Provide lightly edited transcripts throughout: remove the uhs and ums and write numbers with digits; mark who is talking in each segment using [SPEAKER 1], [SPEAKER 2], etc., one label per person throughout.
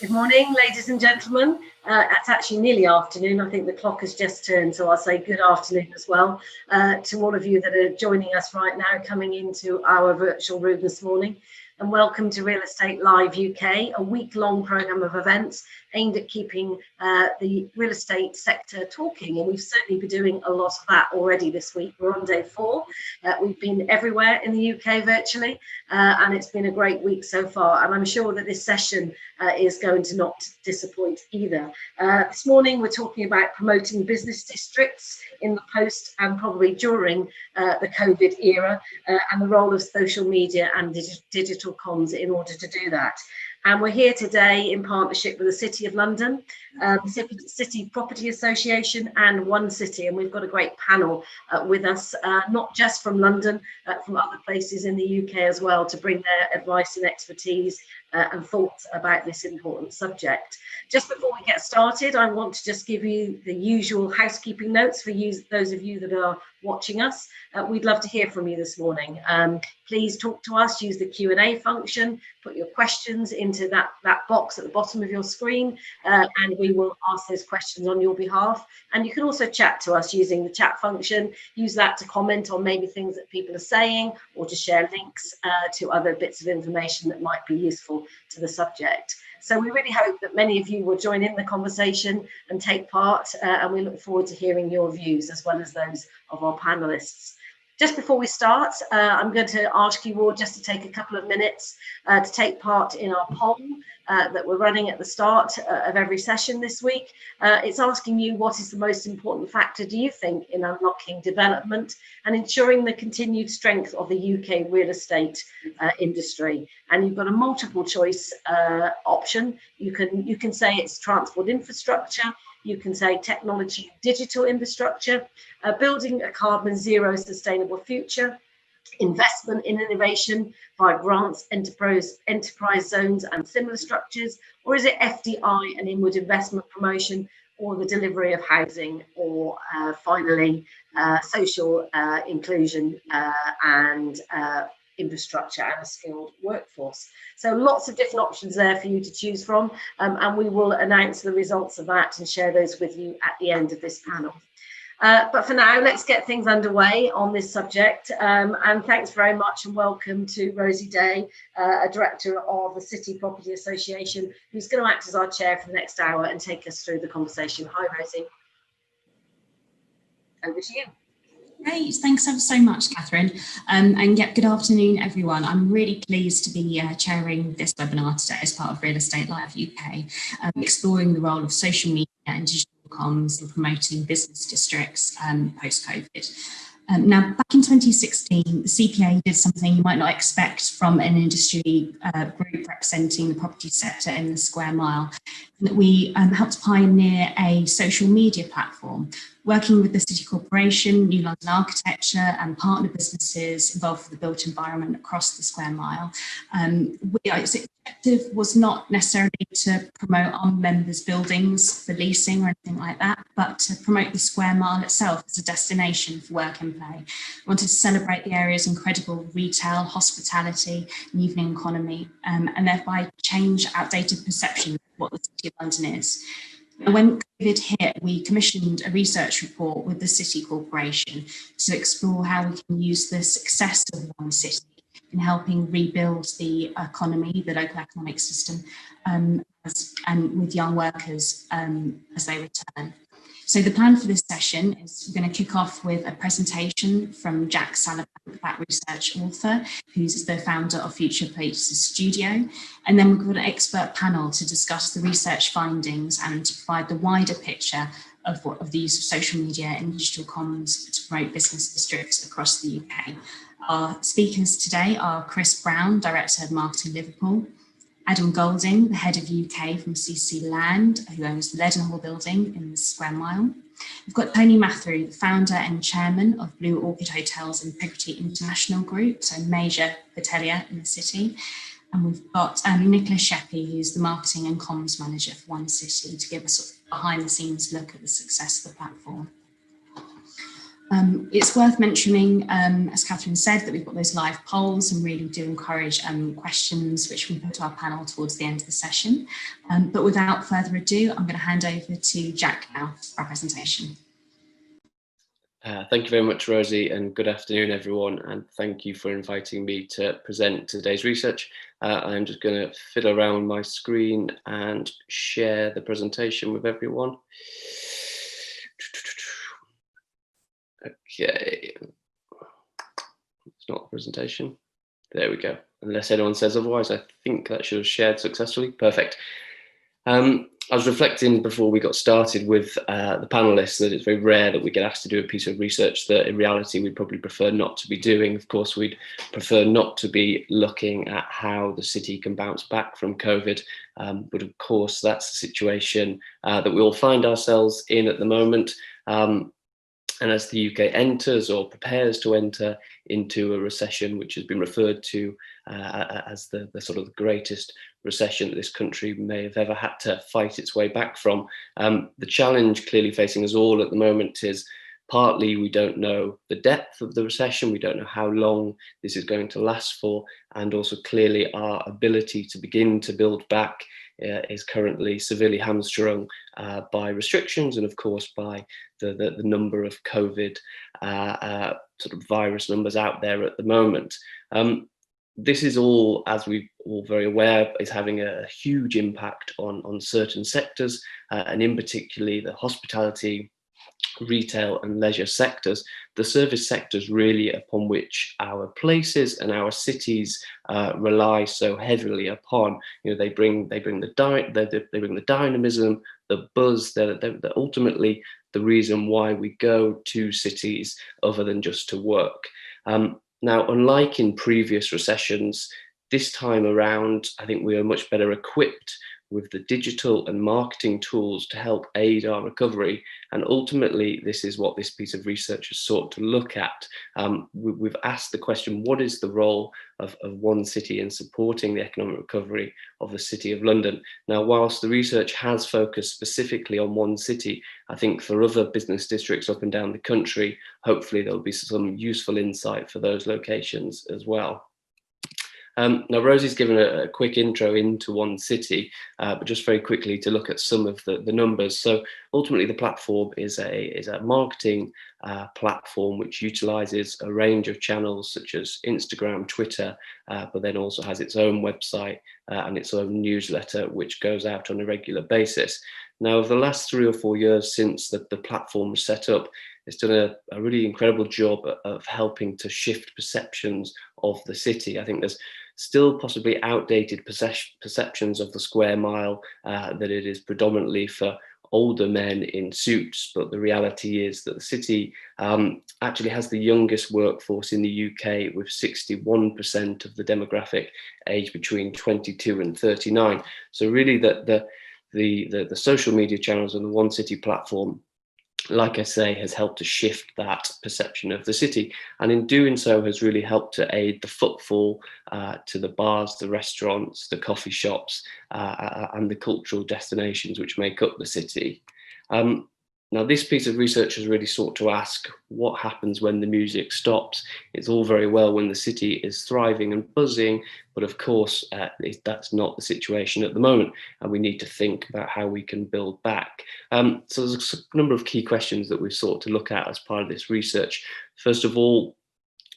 [SPEAKER 1] Good morning, ladies and gentlemen. It's actually nearly afternoon. I think the clock has just turned, so I'll say good afternoon as well to all of you that are joining us right now, coming into our virtual room this morning. And welcome to Real Estate Live UK, a week-long programme of events aimed at keeping the real estate sector talking. And we've certainly been doing a lot of that already this week. We're on day 4. We've been everywhere in the UK virtually, and it's been a great week so far. And I'm sure that this session is going to not disappoint either. This morning, we're talking about promoting business districts in the post and probably during the COVID era, and the role of social media and digital comms in order to do that. And we're here today in partnership with the City of London, the City Property Association and One City. And we've got a great panel with us, not just from London, from other places in the UK as well, to bring their advice and expertise and thoughts about this important subject. Just before we get started, I want to just give you the usual housekeeping notes for you, those of you that are watching us. We'd love to hear from you this morning. Please talk to us, use the Q&A function, put your questions into that box at the bottom of your screen, and we will ask those questions on your behalf. And you can also chat to us using the chat function. Use that to comment on maybe things that people are saying, or to share links to other bits of information that might be useful to the subject. So we really hope that many of you will join in the conversation and take part, and we look forward to hearing your views as well as those of our panelists. Just before we start, I'm going to ask you all just to take a couple of minutes to take part in our poll that we're running at the start of every session this week. It's asking you, what is the most important factor, do you think, in unlocking development and ensuring the continued strength of the UK real estate industry? And you've got a multiple choice option. You can say it's transport infrastructure. You can say technology, digital infrastructure, building a carbon zero sustainable future, investment in innovation via grants, enterprise zones and similar structures, or is it FDI and inward investment promotion, or the delivery of housing, or finally social inclusion and infrastructure and a skilled workforce. So lots of different options there for you to choose from, and we will announce the results of that and share those with you at the end of this panel. But for now, let's get things underway on this subject. And thanks very much and welcome to Rosie Day, a director of the City Property Association, who's going to act as our chair for the next hour and take us through the conversation. Hi, Rosie. Over to you.
[SPEAKER 2] Great, thanks ever so much, Catherine. And yeah, good afternoon, everyone. I'm really pleased to be chairing this webinar today as part of Real Estate Live UK, exploring the role of social media and digital comms in promoting business districts post-COVID. Now, back in 2016, the CPA did something you might not expect from an industry group representing the property sector in the square mile. That we helped pioneer a social media platform, working with the City Corporation, New London Architecture and partner businesses involved with the built environment across the square mile. Its objective was not necessarily to promote our members' buildings for leasing or anything like that, but to promote the square mile itself as a destination for work and play. We wanted to celebrate the area's incredible retail, hospitality and evening economy, and thereby change outdated perceptions of what the City of London is. When COVID hit, we commissioned a research report with the City Corporation to explore how we can use the success of One City in helping rebuild the economy, the local economic system, and with young workers as they return. So the plan for this session is we're going to kick off with a presentation from Jack Sallabank, that research author, who's the founder of Future Places Studio. And then we've got an expert panel to discuss the research findings and to provide the wider picture of the use of social media and digital comms to promote business districts across the UK. Our speakers today are Chris Brown, Director of Marketing Liverpool, Adam Goldin, the head of UK from CC Land, who owns the Leadenhall building in the Square Mile. We've got Tony Matharu, the founder and chairman of Blue Orchid Hotels Integrity International Group, so a major hotelier in the city. And we've got Nicola, Sheppey, who's the marketing and comms manager for One City, to give us a behind the scenes look at the success of the platform. It's worth mentioning, as Catherine said, that we've got those live polls and really do encourage questions which we put to our panel towards the end of the session. But without further ado, I'm going to hand over to Jack now for our presentation.
[SPEAKER 3] Thank you very much, Rosie, and good afternoon, everyone, and thank you for inviting me to present today's research. I'm just going to fiddle around my screen and share the presentation with everyone. Okay, it's not a presentation. There we go. Unless anyone says otherwise, I think that should have shared successfully. Perfect. I was reflecting before we got started with the panelists that it's very rare that we get asked to do a piece of research that in reality we'd probably prefer not to be doing. Of course, we'd prefer not to be looking at how the city can bounce back from COVID. But of course, that's the situation that we all find ourselves in at the moment. And as the UK enters or prepares to enter into a recession, which has been referred to as the sort of the greatest recession that this country may have ever had to fight its way back from, the challenge clearly facing us all at the moment is partly we don't know the depth of the recession, we don't know how long this is going to last for, and also clearly our ability to begin to build back is currently severely hamstrung by restrictions and of course by the number of COVID sort of virus numbers out there at the moment. This is all, as we're all very aware, is having a huge impact on certain sectors and in particularly the hospitality, retail and leisure sectors, the service sectors really upon which our places and our cities rely so heavily upon. You know, they bring the dynamism, the buzz. They're ultimately the reason why we go to cities other than just to work. Now, unlike in previous recessions, this time around, I think we are much better equipped with the digital and marketing tools to help aid our recovery. And ultimately, this is what this piece of research has sought to look at. We've asked the question, what is the role of one city in supporting the economic recovery of the City of London? Now, whilst the research has focused specifically on one city, I think for other business districts up and down the country, hopefully there'll be some useful insight for those locations as well. Now, Rosie's given a quick intro into one city, but just very quickly to look at some of the numbers. So ultimately, the platform is a marketing platform which utilizes a range of channels such as Instagram, Twitter, but then also has its own website and its own newsletter, which goes out on a regular basis. Now, over the last 3 or 4 years since the platform was set up, it's done a really incredible job of helping to shift perceptions of the city. I think there's still possibly outdated perceptions of the square mile, that it is predominantly for older men in suits, but the reality is that the city actually has the youngest workforce in the UK, with 61% of the demographic aged between 22 and 39. So really the social media channels and the One City platform, like I say, has helped to shift that perception of the city, and in doing so has really helped to aid the footfall to the bars, the restaurants, the coffee shops, and the cultural destinations which make up the city. Now, this piece of research has really sought to ask what happens when the music stops. It's all very well when the city is thriving and buzzing, but of course, that's not the situation at the moment, and we need to think about how we can build back. So there's a number of key questions that we've sought to look at as part of this research. First of all,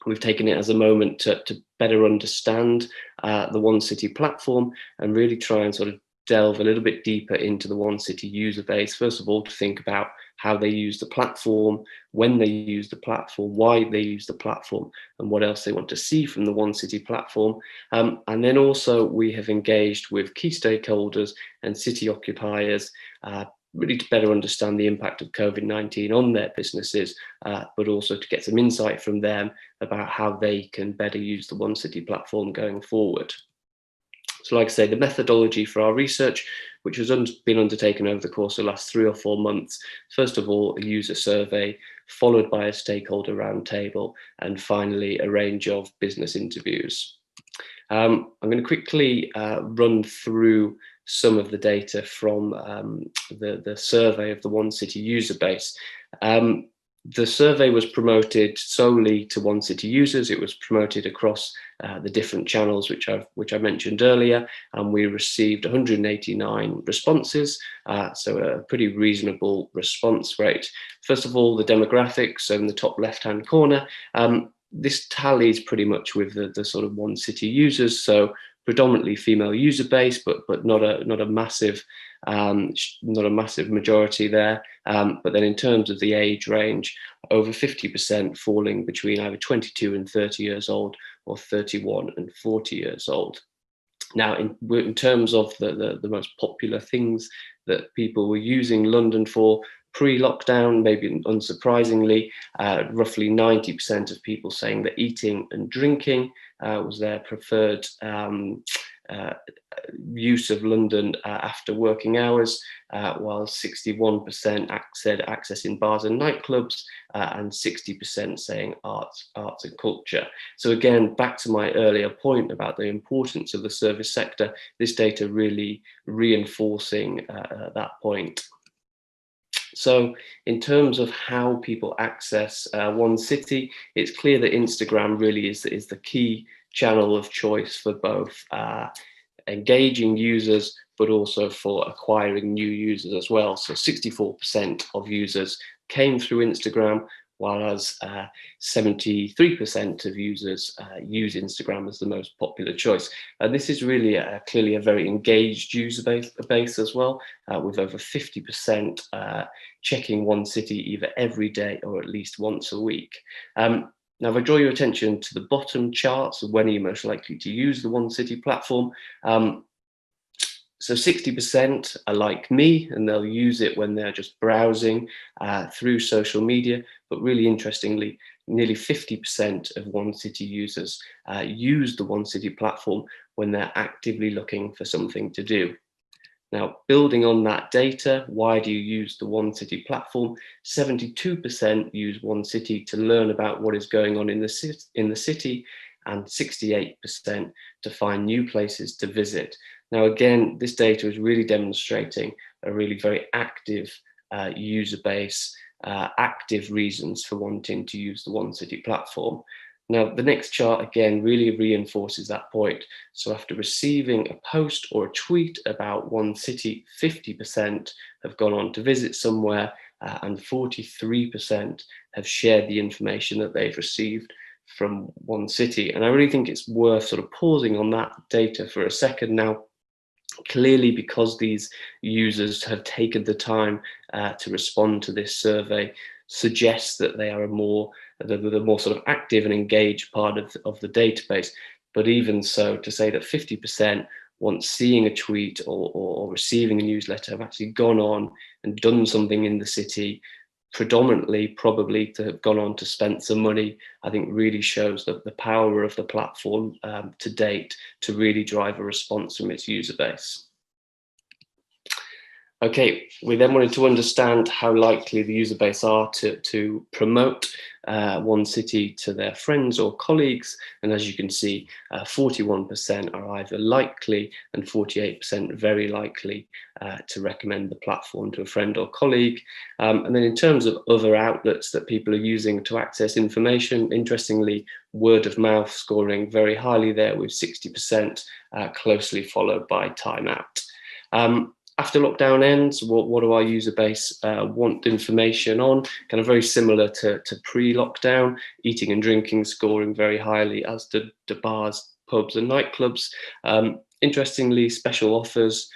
[SPEAKER 3] we've taken it as a moment to better understand the One City platform and really try and sort of delve a little bit deeper into the One City user base. First of all, to think about how they use the platform, when they use the platform, why they use the platform, and what else they want to see from the One City platform. And then also we have engaged with key stakeholders and city occupiers, really to better understand the impact of COVID-19 on their businesses, but also to get some insight from them about how they can better use the One City platform going forward. So like I say, the methodology for our research, which has been undertaken over the course of the last 3 or 4 months, first of all, a user survey, followed by a stakeholder roundtable, and finally, a range of business interviews. I'm going to quickly run through some of the data from the survey of the One City user base. The survey was promoted solely to One City users. It was promoted across the different channels which I mentioned earlier, and we received 189 responses, so a pretty reasonable response rate. First of all, the demographics, so in the top left-hand corner, this tallies pretty much with the sort of One City users, so predominantly female user base, but not a massive majority there. But then in terms of the age range, over 50% falling between either 22 and 30 years old or 31 and 40 years old. Now, in terms of the most popular things that people were using London for pre-lockdown, maybe unsurprisingly, roughly 90% of people saying that eating and drinking was their preferred use of London after working hours, while 61% said accessing bars and nightclubs, and 60% saying arts and culture. So again, back to my earlier point about the importance of the service sector, this data really reinforcing that point. So in terms of how people access One City, it's clear that Instagram really is the key channel of choice for both engaging users, but also for acquiring new users as well. So 64% of users came through Instagram, whereas 73% of users use Instagram as the most popular choice. And this is really clearly a very engaged user base as well, with over 50% checking One City either every day or at least once a week. Now, if I draw your attention to the bottom charts of when are you most likely to use the One City platform, so 60% are like me, and they'll use it when they're just browsing through social media. But really interestingly, nearly 50% of One City users use the One City platform when they're actively looking for something to do. Now, building on that data, why do you use the One City platform? 72% use One City to learn about what is going on in the city, and 68% to find new places to visit. Now, again, this data is really demonstrating a really very active user base, active reasons for wanting to use the One City platform. Now, the next chart, again, really reinforces that point. So after receiving a post or a tweet about One City, 50% have gone on to visit somewhere, and 43% have shared the information that they've received from One City. And I really think it's worth sort of pausing on that data for a second now. Clearly, because these users have taken the time to respond to this survey, suggests that they are the more sort of active and engaged part of the database. But even so, to say that 50% once seeing a tweet or receiving a newsletter have actually gone on and done something in the city, predominantly probably to have gone on to spend some money, I think really shows the power of the platform to date to really drive a response from its user base. Okay, we then wanted to understand how likely the user base are to promote One City to their friends or colleagues. And as you can see, 41% are either likely and 48% very likely to recommend the platform to a friend or colleague. And then in terms of other outlets that people are using to access information, interestingly, word of mouth scoring very highly there with 60%, closely followed by Time Out. After lockdown ends, what do our user base want information on? Kind of very similar to pre-lockdown, eating and drinking scoring very highly, as did the bars, pubs and nightclubs. Interestingly, special offers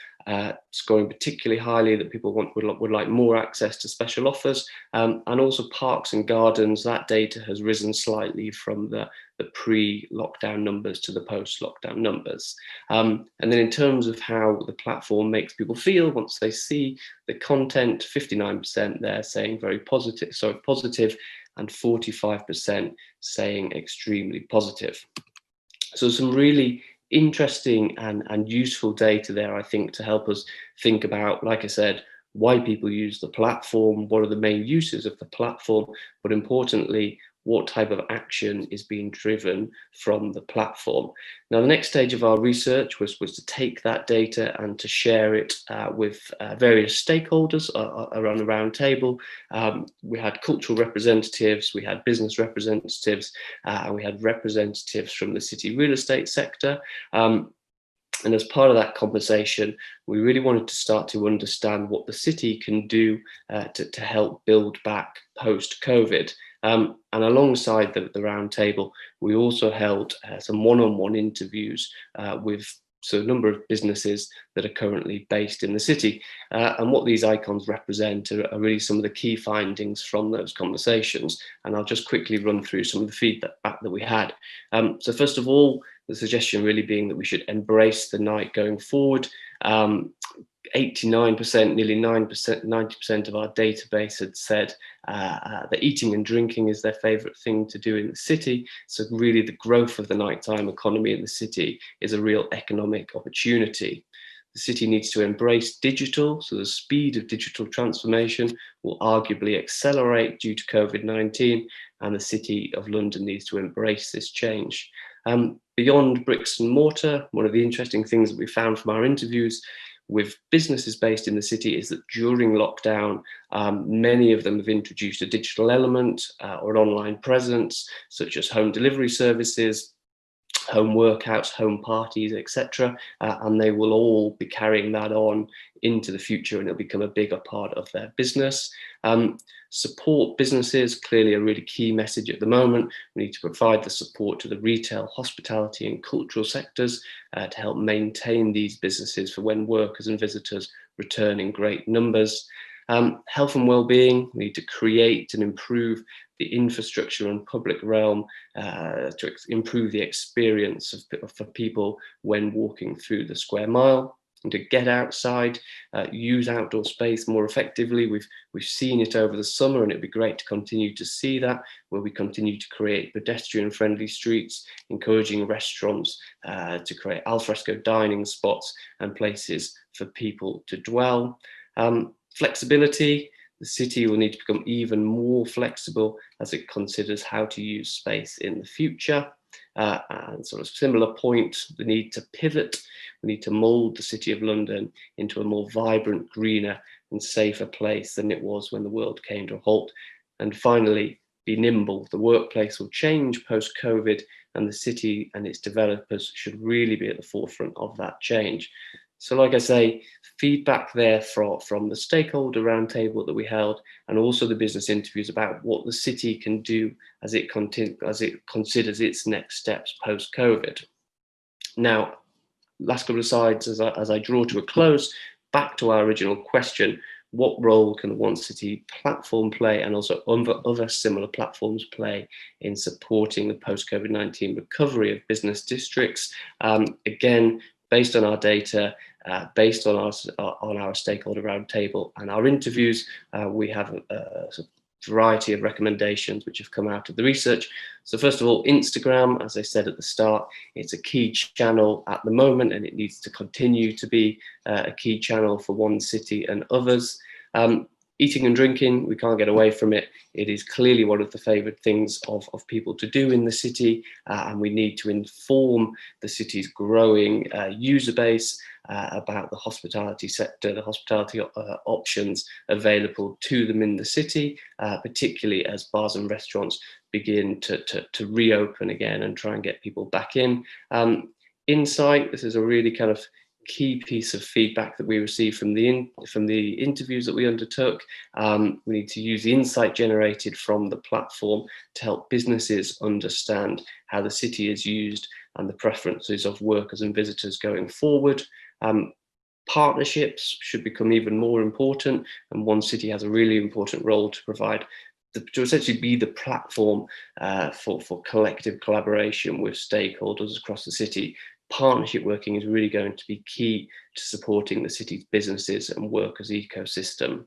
[SPEAKER 3] scoring particularly highly, that people would like more access to special offers, and also parks and gardens. That data has risen slightly from the pre-lockdown numbers to the post-lockdown numbers. And then in terms of how the platform makes people feel once they see the content, 59% there saying very positive, and 45% saying extremely positive. So some really interesting and useful data there, I think, to help us think about, like I said, why people use the platform, what are the main uses of the platform, but importantly, what type of action is being driven from the platform. Now, the next stage of our research was to take that data and to share it with various stakeholders around the round table. We had cultural representatives, we had business representatives, and we had representatives from the city real estate sector. And as part of that conversation, we really wanted to start to understand what the city can do to help build back post-COVID. And alongside the round table, we also held some one-on-one interviews with a number of businesses that are currently based in the city. And what these icons represent are really some of the key findings from those conversations. And I'll just quickly run through some of the feedback that we had. So first of all, the suggestion really being that we should embrace the night going forward. 89%, nearly 9%, 90% of our database had said that eating and drinking is their favourite thing to do in the city. So really the growth of the nighttime economy in the city is a real economic opportunity. The city needs to embrace digital, so the speed of digital transformation will arguably accelerate due to COVID-19, and the City of London needs to embrace this change. Beyond bricks and mortar, one of the interesting things that we found from our interviews with businesses based in the city is that during lockdown, many of them have introduced a digital element or an online presence, such as home delivery services, home workouts, home parties, etc. And they will all be carrying that on into the future, and it'll become a bigger part of their business. Support businesses, clearly a really key message at the moment. We need to provide the support to the retail, hospitality and cultural sectors to help maintain these businesses for when workers and visitors return in great numbers. Health and well-being, we need to create and improve the infrastructure and public realm to improve the experience for people when walking through the square mile. And to get outside, use outdoor space more effectively. We've seen it over the summer, and it'd be great to continue to see that, where we continue to create pedestrian-friendly streets, encouraging restaurants to create alfresco dining spots and places for people to dwell. Flexibility, the city will need to become even more flexible as it considers how to use space in the future. And sort of similar point, the need to pivot. We need to mould the City of London into a more vibrant, greener and safer place than it was when the world came to a halt. And finally, be nimble. The workplace will change post-COVID, and the city and its developers should really be at the forefront of that change. So like I say, feedback there from the stakeholder roundtable that we held, and also the business interviews about what the city can do as it considers its next steps post-COVID. Now, last couple of slides as I draw to a close, back to our original question, what role can the One City platform play, and also other similar platforms play in supporting the post-COVID-19 recovery of business districts? Again, based on our data, based on our stakeholder roundtable and our interviews, we have a variety of recommendations which have come out of the research. So first of all, Instagram, as I said at the start, it's a key channel at the moment, and it needs to continue to be a key channel for One City and others. Eating and drinking, we can't get away from it. It is clearly one of the favoured things of people to do in the city, and we need to inform the city's growing user base about the hospitality sector, the hospitality options available to them in the city, particularly as bars and restaurants begin to reopen again and try and get people back in. Insight, this is a really kind of key piece of feedback that we received from the interviews that we undertook. We need to use the insight generated from the platform to help businesses understand how the city is used and the preferences of workers and visitors going forward. Partnerships should become even more important, and One City has a really important role to provide, to essentially be the platform for collective collaboration with stakeholders across the city. Partnership working is really going to be key to supporting the city's businesses and workers' ecosystem.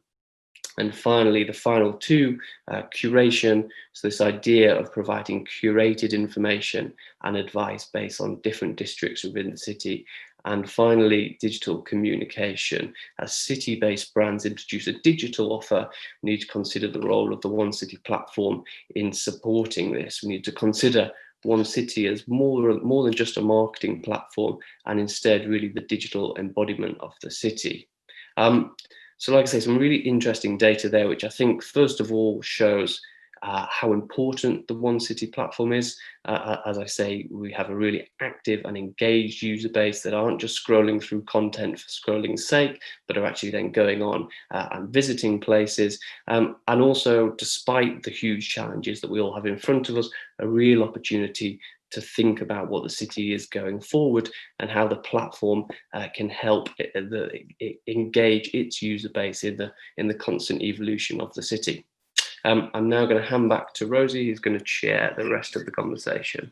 [SPEAKER 3] And finally, the final two, curation. So this idea of providing curated information and advice based on different districts within the city And finally, digital communication. As city-based brands introduce a digital offer, we need to consider the role of the One City platform in supporting this. We need to consider One City as more than just a marketing platform, and instead really the digital embodiment of the city. So like I say, some really interesting data there, which I think first of all shows how important the One City platform is. As I say, we have a really active and engaged user base that aren't just scrolling through content for scrolling's sake, but are actually then going on and visiting places. And also, despite the huge challenges that we all have in front of us, a real opportunity to think about what the city is going forward and how the platform can help engage its user base in the constant evolution of the city. I'm now going to hand back to Rosie, who's going to chair the rest of the conversation.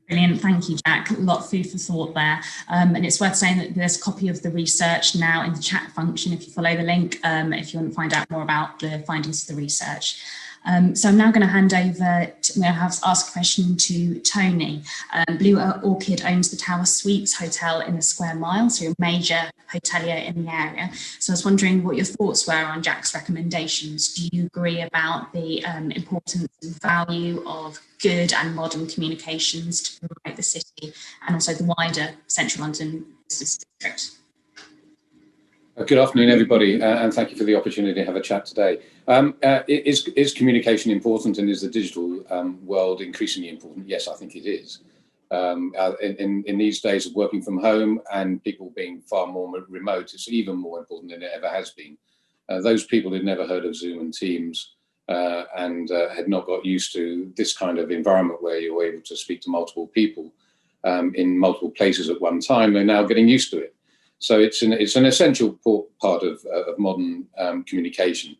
[SPEAKER 2] Brilliant, thank you, Jack. A lot of food for thought there. And it's worth saying that there's a copy of the research now in the chat function if you follow the link, if you want to find out more about the findings of the research. So I'm now going to hand over, I'm going to ask a question to Tony. Blue Orchid owns the Tower Suites Hotel in the Square Mile, so a major hotelier in the area. So I was wondering what your thoughts were on Jack's recommendations. Do you agree about the importance and value of good and modern communications to promote the city and also the wider Central London business district?
[SPEAKER 4] Good afternoon, everybody, and thank you for the opportunity to have a chat today. Is communication important, and is the digital world increasingly important? Yes, I think it is. In these days of working from home and people being far more remote, it's even more important than it ever has been. Those people who'd never heard of Zoom and Teams and had not got used to this kind of environment where you're able to speak to multiple people in multiple places at one time, are now getting used to it. So it's an essential part of modern communication.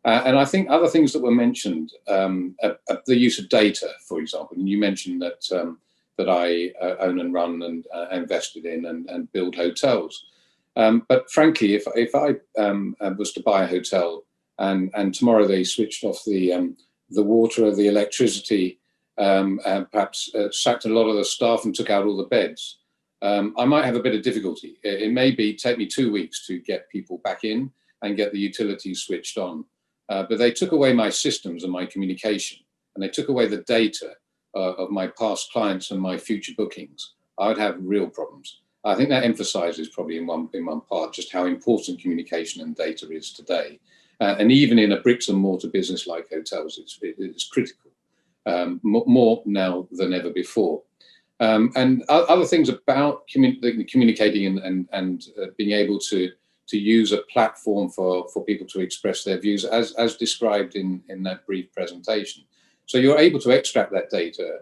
[SPEAKER 4] And I think other things that were mentioned, the use of data, for example, and you mentioned that I own and run and invested in and build hotels. But frankly, if I was to buy a hotel and tomorrow they switched off the water, the electricity, and perhaps sacked a lot of the staff and took out all the beds, I might have a bit of difficulty. It may take me 2 weeks to get people back in and get the utilities switched on. But they took away my systems and my communication, and they took away the data of my past clients and my future bookings. I would have real problems. I think that emphasizes probably in one part just how important communication and data is today. And even in a bricks and mortar business like hotels, it's critical, more now than ever before. And other things about communicating and being able to use a platform for people to express their views as described in that brief presentation. So you're able to extract that data,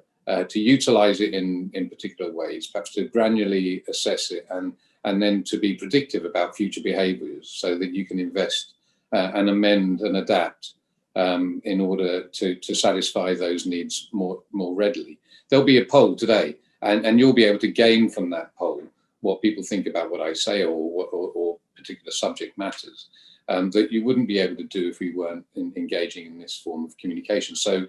[SPEAKER 4] to utilize it in particular ways, perhaps to granularly assess it and then to be predictive about future behaviors so that you can invest and amend and adapt in order to satisfy those needs more readily. There'll be a poll today, and you'll be able to gain from that poll what people think about what I say or particular subject matters that you wouldn't be able to do if we weren't engaging in this form of communication. So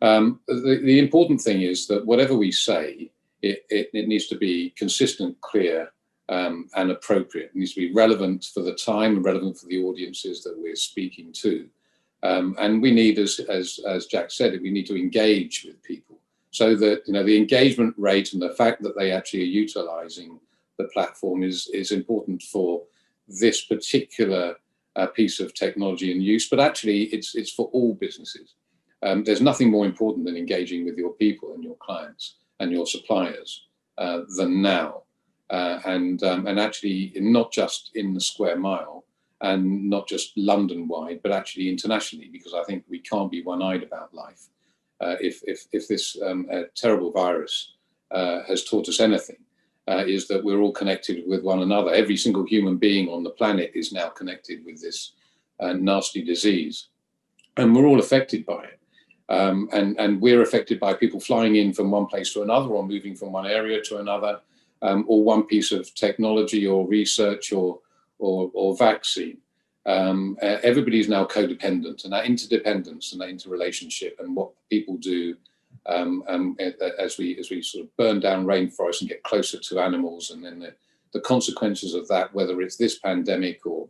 [SPEAKER 4] the important thing is that whatever we say, it needs to be consistent, clear, and appropriate. It needs to be relevant for the time and relevant for the audiences that we're speaking to. And we need, as Jack said, we need to engage with people so that the engagement rate and the fact that they actually are utilizing the platform is important for this particular piece of technology and use. But actually, it's for all businesses. There's nothing more important than engaging with your people and your clients and your suppliers than now. And actually, not just in the square mile and not just London-wide, but actually internationally, because I think we can't be one-eyed about life. If this terrible virus has taught us anything, is that we're all connected with one another. Every single human being on the planet is now connected with this nasty disease, and we're all affected by it. And we're affected by people flying in from one place to another, or moving from one area to another, or one piece of technology or research or vaccine. Everybody's now codependent, and that interdependence and that interrelationship and what people do as we sort of burn down rainforests and get closer to animals, and then the consequences of that, whether it's this pandemic or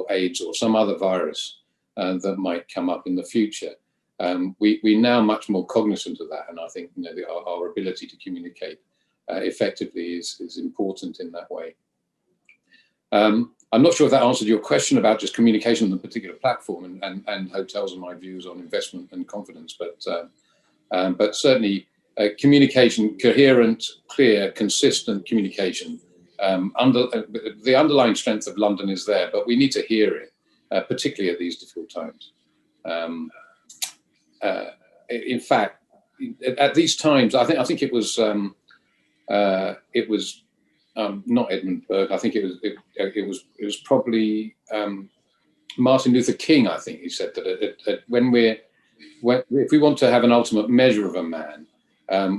[SPEAKER 4] AIDS or some other virus that might come up in the future. We're now much more cognizant of that, and I think our ability to communicate effectively is important in that way. I'm not sure if that answered your question about just communication on a particular platform and hotels and my views on investment and confidence, but certainly communication, coherent, clear, consistent communication. The underlying strength of London is there, but we need to hear it, particularly at these difficult times. In fact, at these times, I think it was not Edmund Burke. I think it was probably Martin Luther King. I think he said that if we want to have an ultimate measure of a man,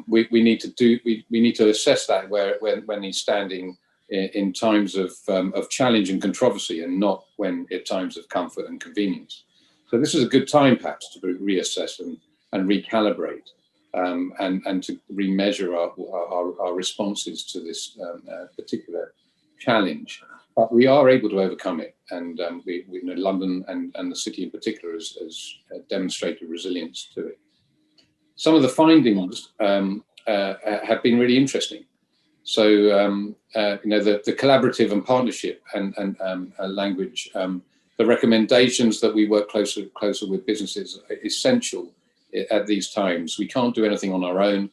[SPEAKER 4] we need to assess that when he's standing in times of challenge and controversy, and not when at times of comfort and convenience. So this is a good time, perhaps, to reassess and recalibrate, and to remeasure our responses to this particular challenge. But we are able to overcome it, and we know London and the city in particular has demonstrated resilience to it. Some of the findings have been really interesting. So the collaborative and partnership and language, the recommendations that we work closer with businesses are essential at these times. We can't do anything on our own.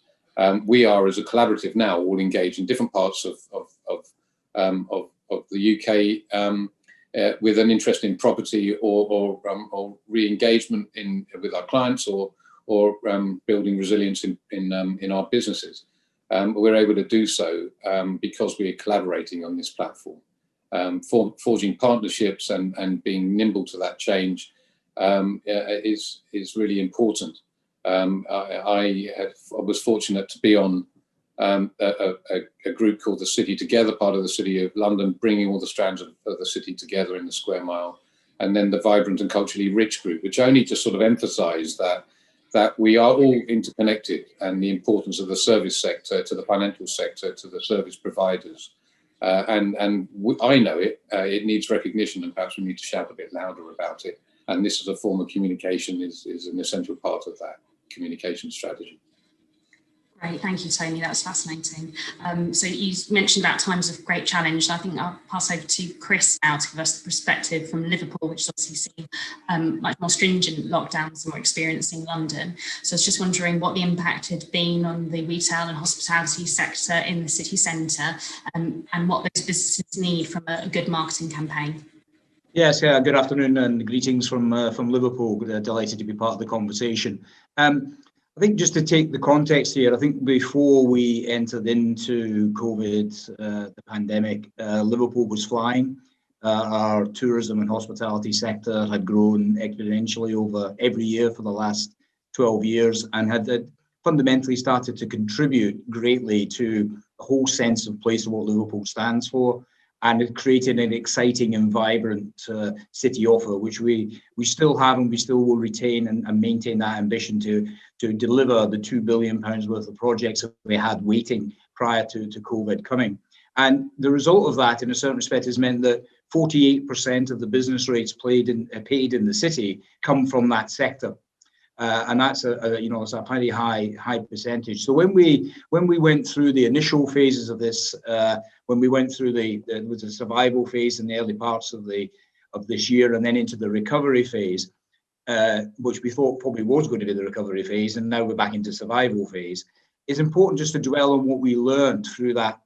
[SPEAKER 4] We are, as a collaborative now, all engaged in different parts of the UK with an interest in property or re-engagement with our clients or building resilience in our businesses. We're able to do so because we're collaborating on this platform. Forging partnerships and being nimble to that change is really important. I was fortunate to be on a group called the City Together, part of the City of London, bringing all the strands of the city together in the Square Mile, and then the Vibrant and Culturally Rich group, which only just sort of emphasised that we are all interconnected, and the importance of the service sector to the financial sector to the service providers. I know it needs recognition, and perhaps we need to shout a bit louder about it. And this as a form of communication is an essential part of that communication strategy.
[SPEAKER 2] Great, thank you, Tony. That was fascinating. So you mentioned about times of great challenge. I think I'll pass over to Chris now to give us the perspective from Liverpool, which is obviously seen much more stringent lockdowns than we're experiencing in London. So I was just wondering what the impact had been on the retail and hospitality sector in the city centre, and what those businesses need from a good marketing campaign.
[SPEAKER 5] Yes, good afternoon and greetings from Liverpool. Delighted to be part of the conversation. I think just to take the context here, I think before we entered into COVID, the pandemic, Liverpool was flying. Our tourism and hospitality sector had grown exponentially over every year for the last 12 years and had fundamentally started to contribute greatly to the whole sense of place of what Liverpool stands for, and it created an exciting and vibrant city offer, which we still have, and we still will retain and maintain that ambition to deliver the £2 billion worth of projects that we had waiting prior to COVID coming. And the result of that, in a certain respect, has meant that 48% of the business rates paid in the city come from that sector. And that's it's a pretty high percentage. So when we went through the initial phases of this, when we went through the survival phase in the early parts of this year, and then into the recovery phase, which we thought probably was going to be the recovery phase, and now we're back into survival phase, it's important just to dwell on what we learned through that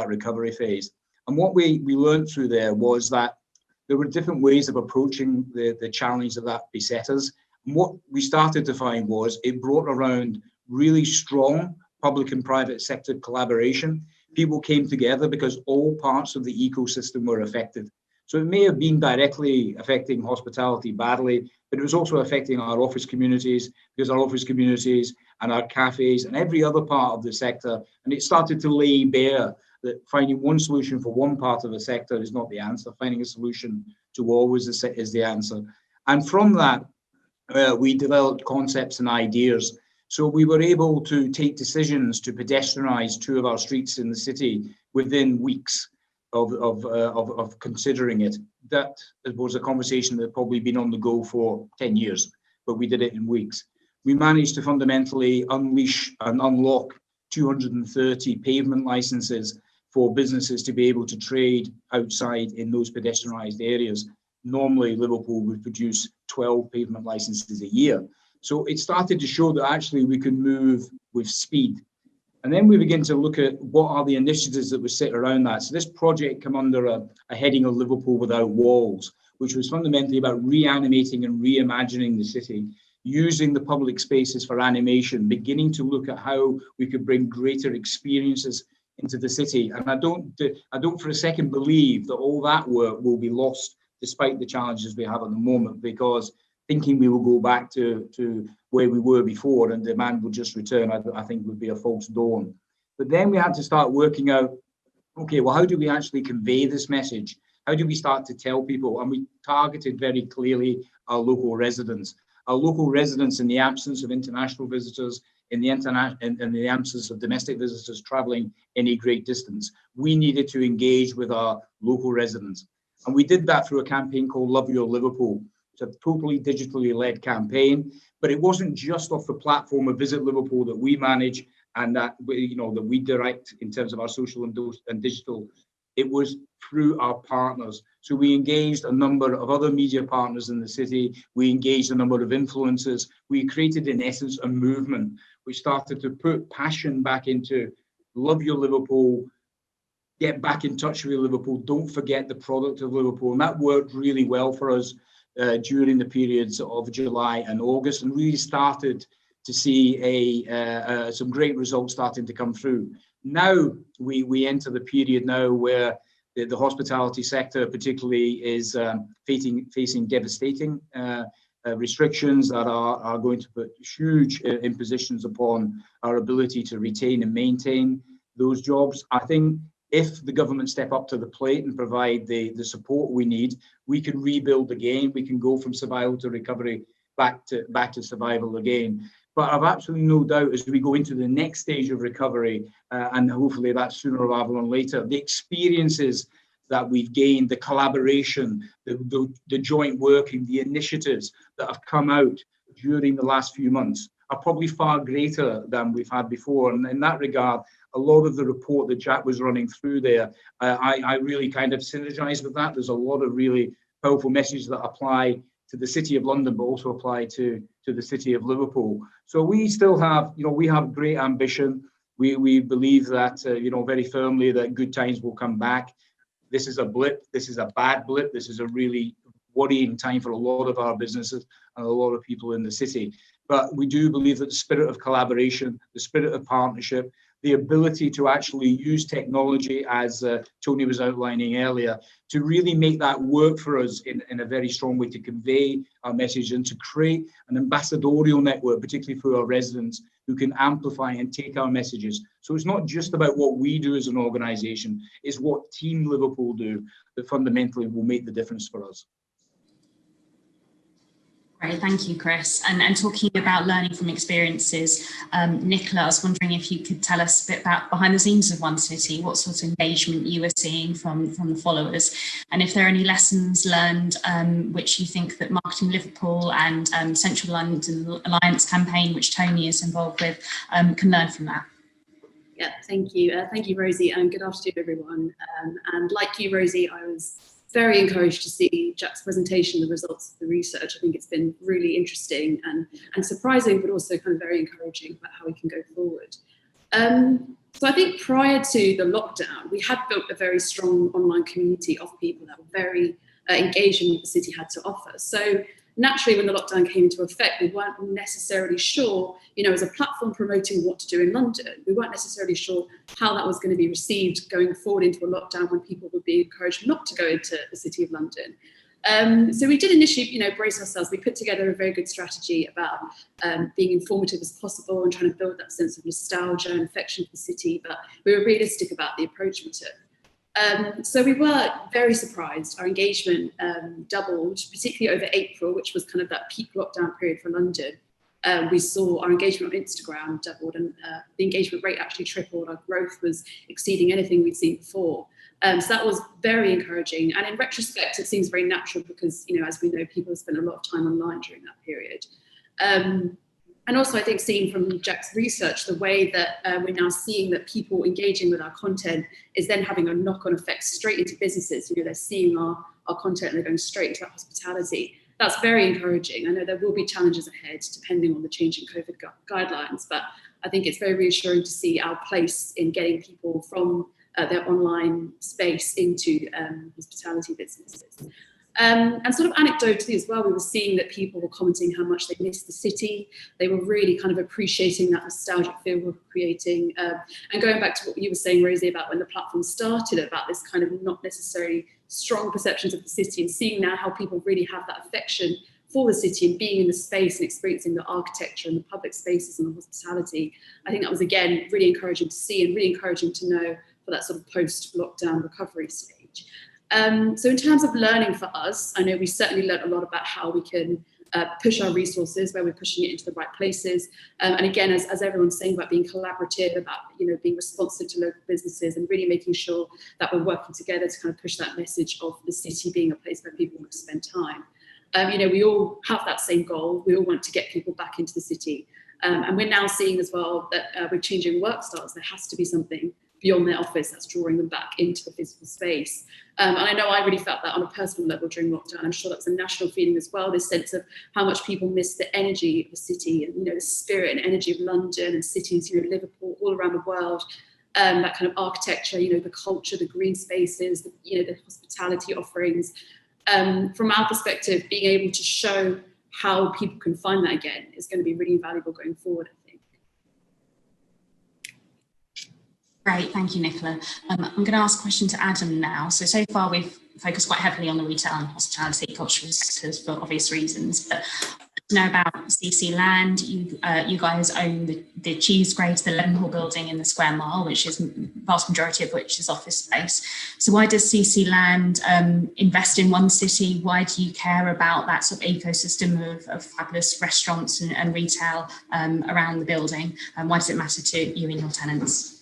[SPEAKER 5] recovery phase. And what we learned through there was that there were different ways of approaching the challenge that beset us. And what we started to find was it brought around really strong public and private sector collaboration. People came together because all parts of the ecosystem were affected. So it may have been directly affecting hospitality badly, but it was also affecting our office communities, because our office communities and our cafes and every other part of the sector, and it started to lay bare that finding one solution for one part of the sector is not the answer. Finding a solution to all is the answer. And from that, we developed concepts and ideas So we were able to take decisions to pedestrianise 2 of our streets in the city within weeks of considering it. That was a conversation that had probably been on the go for 10 years, but we did it in weeks. We managed to fundamentally unleash and unlock 230 pavement licenses for businesses to be able to trade outside in those pedestrianised areas. Normally, Liverpool would produce 12 pavement licenses a year. So it started to show that actually we could move with speed. And then we begin to look at what are the initiatives that would sit around that. So this project came under a heading of Liverpool Without Walls, which was fundamentally about reanimating and reimagining the city, using the public spaces for animation, beginning to look at how we could bring greater experiences into the city. And I don't for a second believe that all that work will be lost despite the challenges we have at the moment, because thinking we will go back to where we were before and demand will just return, I think would be a false dawn. But then we had to start working out, okay, well, how do we actually convey this message? How do we start to tell people? And we targeted very clearly our local residents. Our local residents, in the absence of international visitors, in the absence of domestic visitors travelling any great distance, we needed to engage with our local residents. And we did that through a campaign called Love Your Liverpool. It's a totally digitally led campaign, but it wasn't just off the platform of Visit Liverpool that we manage and that we direct in terms of our social and digital. It was through our partners. So we engaged a number of other media partners in the city. We engaged a number of influencers. We created, in essence, a movement which started to put passion back into Love Your Liverpool, get back in touch with Liverpool, don't forget the product of Liverpool. And that worked really well for us during the periods of July and August, and really started to see some great results starting to come through. Now we enter the period now where the hospitality sector particularly is facing devastating restrictions that are going to put huge impositions upon our ability to retain and maintain those jobs. I think if the government step up to the plate and provide the support we need, we can rebuild again. We can go from survival to recovery, back to survival again. But I've absolutely no doubt as we go into the next stage of recovery, and hopefully that's sooner rather than later, the experiences that we've gained, the collaboration, the joint working, the initiatives that have come out during the last few months are probably far greater than we've had before. And in that regard, a lot of the report that Jack was running through there, I really kind of synergize with that. There's a lot of really powerful messages that apply to the City of London, but also apply to the City of Liverpool. So we still have, we have great ambition. We believe that, very firmly that good times will come back. This is a blip. This is a bad blip. This is a really worrying time for a lot of our businesses and a lot of people in the city. But we do believe that the spirit of collaboration, the spirit of partnership, the ability to actually use technology, as Tony was outlining earlier, to really make that work for us in a very strong way to convey our message and to create an ambassadorial network, particularly for our residents, who can amplify and take our messages. So it's not just about what we do as an organisation, it's what Team Liverpool do that fundamentally will make the difference for us.
[SPEAKER 2] Great, thank you, Chris. And talking about learning from experiences, Nicola, I was wondering if you could tell us a bit about behind the scenes of One City, what sort of engagement you were seeing from the followers, and if there are any lessons learned which you think that Marketing Liverpool and Central London Alliance campaign, which Tony is involved with, can learn from that.
[SPEAKER 6] Yeah, thank you. Thank you, Rosie, and good afternoon, everyone. And like you, Rosie, I was very encouraged to see Jack's presentation, the results of the research. I think it's been really interesting and surprising, but also kind of very encouraging about how we can go forward. So I think prior to the lockdown, we had built a very strong online community of people that were very engaged in what the city had to offer. So naturally, when the lockdown came into effect, we weren't necessarily sure, as a platform promoting what to do in London, we weren't necessarily sure how that was going to be received going forward into a lockdown when people would be encouraged not to go into the City of London. So we did initially, brace ourselves. We put together a very good strategy about being informative as possible and trying to build that sense of nostalgia and affection for the city, but we were realistic about the approach we took. So we were very surprised. Our engagement doubled, particularly over April, which was kind of that peak lockdown period for London. We saw our engagement on Instagram doubled, and the engagement rate actually tripled. Our growth was exceeding anything we'd seen before. So that was very encouraging. And in retrospect, it seems very natural because, as we know, people have spent a lot of time online during that period. And also, I think, seeing from Jack's research, the way that we're now seeing that people engaging with our content is then having a knock-on effect straight into businesses. They're seeing our content and they're going straight into hospitality. That's very encouraging. I know there will be challenges ahead depending on the changing COVID guidelines, but I think it's very reassuring to see our place in getting people from their online space into hospitality businesses. And sort of anecdotally as well, we were seeing that people were commenting how much they missed the city. They were really kind of appreciating that nostalgic feel we're creating. And going back to what you were saying, Rosie, about when the platform started, about this kind of not necessarily strong perceptions of the city, and seeing now how people really have that affection for the city and being in the space and experiencing the architecture and the public spaces and the hospitality. I think that was, again, really encouraging to see and really encouraging to know for that sort of post-lockdown recovery stage. So in terms of learning for us, I know we certainly learned a lot about how we can push our resources, where we're pushing it into the right places. And again, as everyone's saying, about being collaborative, about being responsive to local businesses and really making sure that we're working together to kind of push that message of the city being a place where people want to spend time. We all have that same goal. We all want to get people back into the city. And we're now seeing as well that we're changing work styles. There has to be something beyond their office that's drawing them back into the physical space. And I know I really felt that on a personal level during lockdown. I'm sure that's a national feeling as well, this sense of how much people miss the energy of the city and, the spirit and energy of London and cities, Liverpool, all around the world. That kind of architecture, the culture, the green spaces, the hospitality offerings. From our perspective, being able to show how people can find that again is going to be really valuable going forward, I think.
[SPEAKER 2] Great, thank you, Nicola. I'm going to ask a question to Adam now. So far we've focused quite heavily on the retail and hospitality cultural sectors for obvious reasons, but to know about CC Land, you guys own the Cheese Grade, the Liverpool building in the Square Mile, which is vast majority of which is office space. So why does CC Land invest in one city? Why do you care about that sort of ecosystem of fabulous restaurants and retail around the building? And why does it matter to you and your tenants?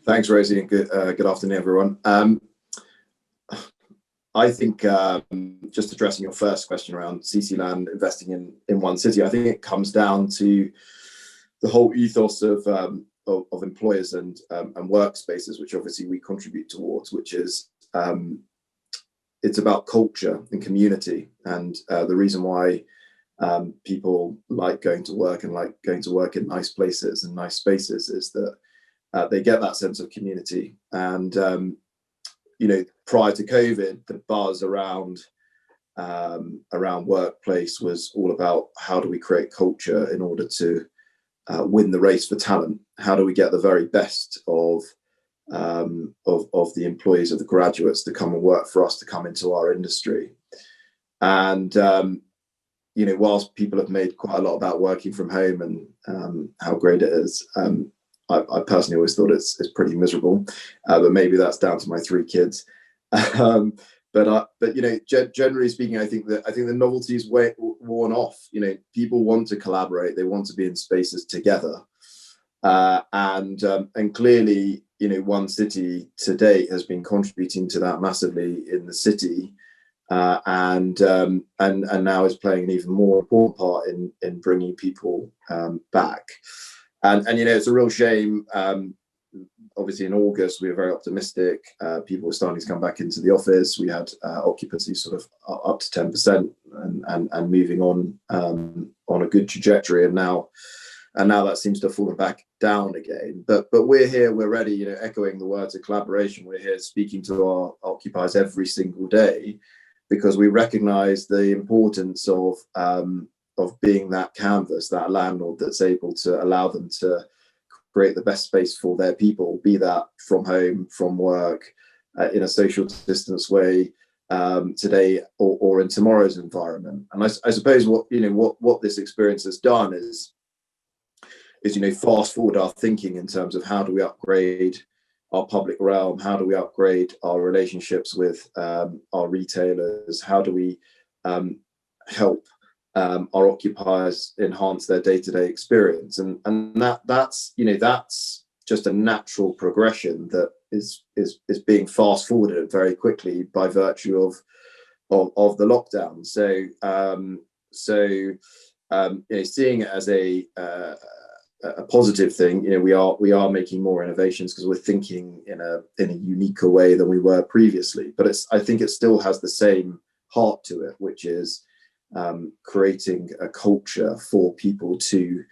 [SPEAKER 7] Thanks, Rosie, and good afternoon, everyone. I think just addressing your first question around CC Land investing in one city, I think it comes down to the whole ethos of employers and workspaces, which obviously we contribute towards, which is it's about culture and community. And the reason why people like going to work and like going to work in nice places and nice spaces is that they get that sense of community. And prior to COVID, the buzz around workplace was all about how do we create culture in order to win the race for talent? How do we get the very best of the employees, of the graduates to come and work for us, to come into our industry? And whilst people have made quite a lot about working from home and how great it is, I personally always thought it's pretty miserable, but maybe that's down to my 3 kids. But generally speaking, I think the novelty is worn off. People want to collaborate, they want to be in spaces together, and clearly, one city to date has been contributing to that massively in the city, and now is playing an even more important part in bringing people back. And it's a real shame. Obviously, in August, we were very optimistic. People were starting to come back into the office. We had occupancy sort of up to 10% and moving on a good trajectory. And now that seems to have fallen back down again. But we're here, we're ready, echoing the words of collaboration. We're here speaking to our occupiers every single day because we recognise the importance of being that canvas, that landlord that's able to allow them to create the best space for their people, be that from home, from work, in a social distance way, today or in tomorrow's environment. And I suppose what this experience has done is fast forward our thinking in terms of how do we upgrade our public realm, how do we upgrade our relationships with our retailers, how do we help our occupiers enhance their day-to-day experience, and that's just a natural progression that is being fast forwarded very quickly by virtue of the lockdown. So seeing it as a positive thing, we are making more innovations because we're thinking in a uniquer way than we were previously. But I think it still has the same heart to it, which is creating a culture for people to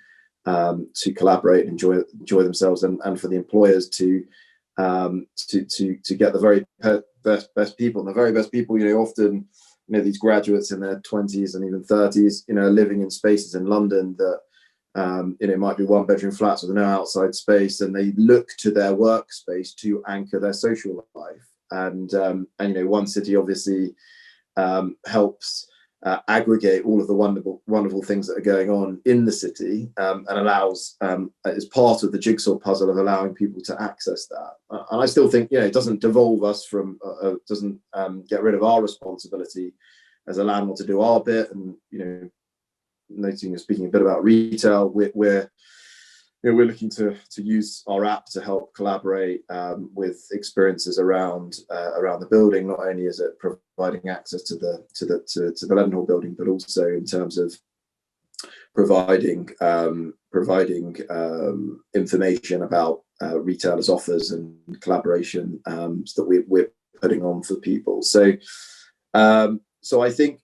[SPEAKER 7] collaborate and enjoy themselves, and for the employers to get the very best people. And the very best people, often, these graduates in their 20s and even 30s, living in spaces in London that it might be 1-bedroom flats with no outside space, and they look to their workspace to anchor their social life. And one city obviously helps aggregate all of the wonderful things that are going on in the city, and allows, is part of the jigsaw puzzle of allowing people to access that. And I still think, it doesn't devolve us from, doesn't get rid of our responsibility as a landlord to do our bit. And, speaking a bit about retail, we're looking to use our app to help collaborate with experiences around the building. Not only is it providing access to the Leadenhall building, but also in terms of providing information about retailers' offers and collaboration that we're putting on for people. So I think,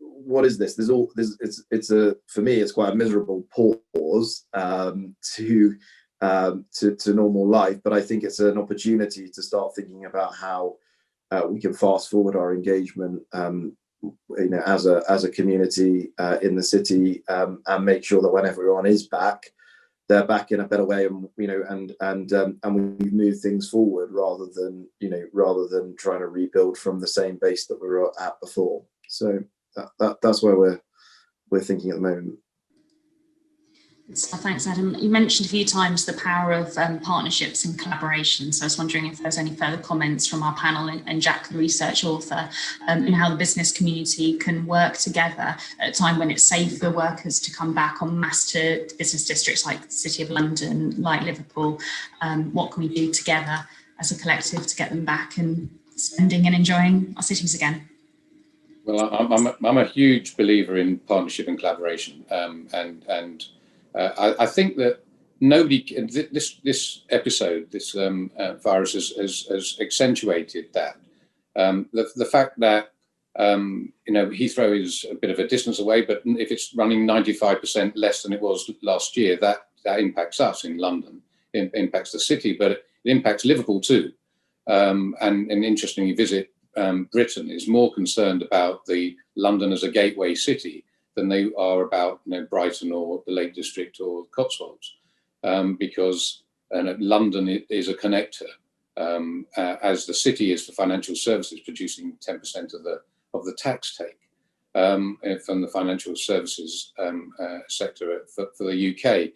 [SPEAKER 7] what is this? For me, it's quite a miserable pause to normal life, but I think it's an opportunity to start thinking about how we can fast forward our engagement, as a community in the city, and make sure that when everyone is back, they're back in a better way, and we move things forward rather than trying to rebuild from the same base that we were at before. So that's where we're thinking at the moment.
[SPEAKER 2] So thanks, Adam. You mentioned a few times the power of partnerships and collaboration. So I was wondering if there's any further comments from our panel and Jack, the research author, and how the business community can work together at a time when it's safe for workers to come back en masse to business districts like the City of London, like Liverpool. What can we do together as a collective to get them back and spending and enjoying our cities again?
[SPEAKER 4] Well, I'm a huge believer in partnership and collaboration, and I think that this episode, this virus has accentuated that. The fact that Heathrow is a bit of a distance away, but if it's running 95% less than it was last year, that impacts us in London. It impacts the city, but it impacts Liverpool too. And interestingly, Visit Britain is more concerned about the London as a gateway city than they are about Brighton or the Lake District or Cotswolds, because London is a connector, as the city is for financial services, producing 10% of the tax take from the financial services sector for the UK.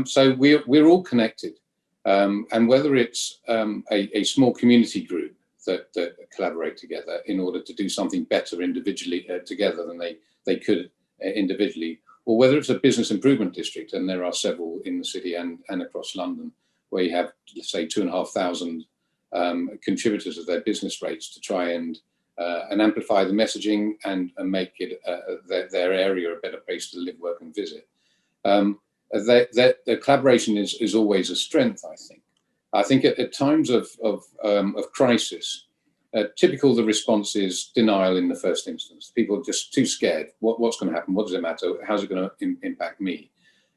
[SPEAKER 4] So we're all connected, and whether it's a small community group that collaborate together in order to do something better individually together than they could individually, or whether it's a business improvement district, and there are several in the city and across London, where you have, let's say, 2,500 contributors of their business rates to try and amplify the messaging and make it their area a better place to live, work and visit. The collaboration is always a strength, I think. I think at times of crisis, typical the response is denial in the first instance. People are just too scared. What's going to happen? What does it matter? How's it going to impact me?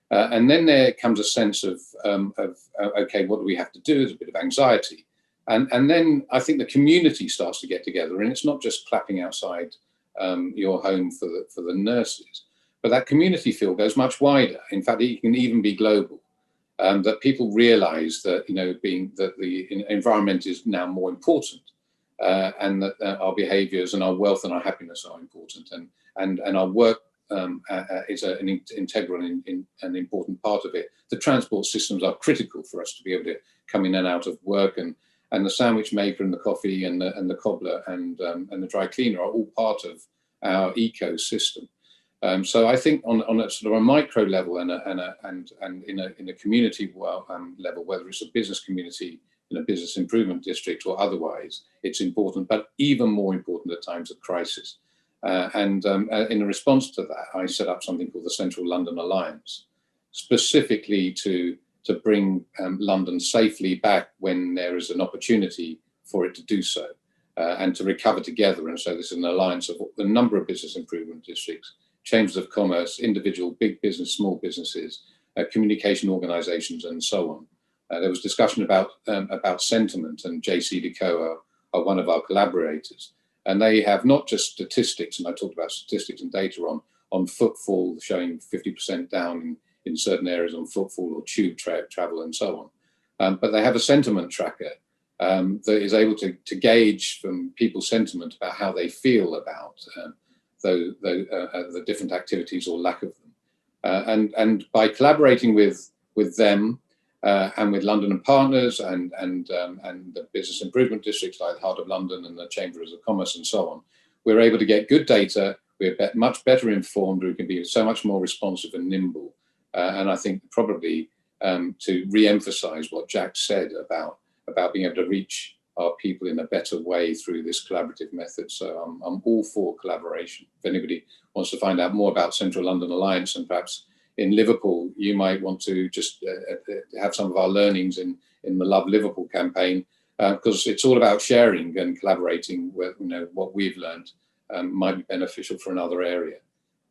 [SPEAKER 4] And then there comes a sense of okay, what do we have to do? There's a bit of anxiety. And then I think the community starts to get together, and it's not just clapping outside your home for the nurses, but that community feel goes much wider. In fact, it can even be global. That people realise that that the environment is now more important, and that our behaviours and our wealth and our happiness are important, and our work is an integral and important part of it. The transport systems are critical for us to be able to come in and out of work, and the sandwich maker and the coffee and the cobbler and the dry cleaner are all part of our ecosystem. So I think on a sort of a micro level and in a community level, whether it's a business community in a business improvement district or otherwise, it's important, but even more important at times of crisis. In a response to that, I set up something called the Central London Alliance, specifically to bring London safely back when there is an opportunity for it to do so, and to recover together. And so this is an alliance of a number of business improvement districts, chambers of commerce, individual big business, small businesses, communication organisations, and so on. There was discussion about sentiment, and JCDecaux are one of our collaborators. And they have not just statistics, and I talked about statistics and data on footfall showing 50% down in certain areas on footfall or tube travel and so on. But they have a sentiment tracker that is able to gauge from people's sentiment about how they feel about the different activities or lack of them. And by collaborating with them and with London and Partners and the business improvement districts like the Heart of London and the Chambers of Commerce and so on, we're able to get good data. We're much better informed. We can be so much more responsive and nimble. And I think probably to re-emphasize what Jack said about being able to reach our people in a better way through this collaborative method. So I'm all for collaboration. If anybody wants to find out more about Central London Alliance, and perhaps in Liverpool, you might want to just have some of our learnings in the Love Liverpool campaign, because it's all about sharing and collaborating with, what we've learned might be beneficial for another area.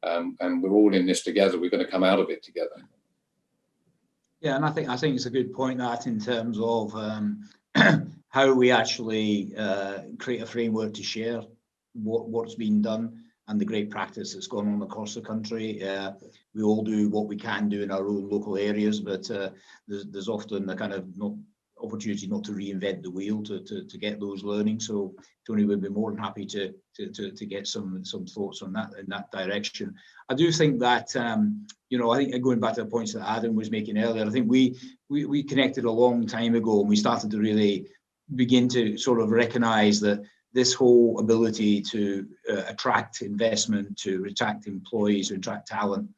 [SPEAKER 4] And we're all in this together. We're going to come out of it together.
[SPEAKER 5] Yeah, and I think it's a good point, that in terms of how we actually create a framework to share what's been done and the great practice that's gone on across the country. We all do what we can do in our own local areas, but there's often a kind of opportunity not to reinvent the wheel to get those learnings. So Tony would be more than happy to get some thoughts on that in that direction. I do think that I think going back to the points that Adam was making earlier, I think we connected a long time ago, and we started to really begin to sort of recognise that this whole ability to attract investment, to attract employees, to attract talent,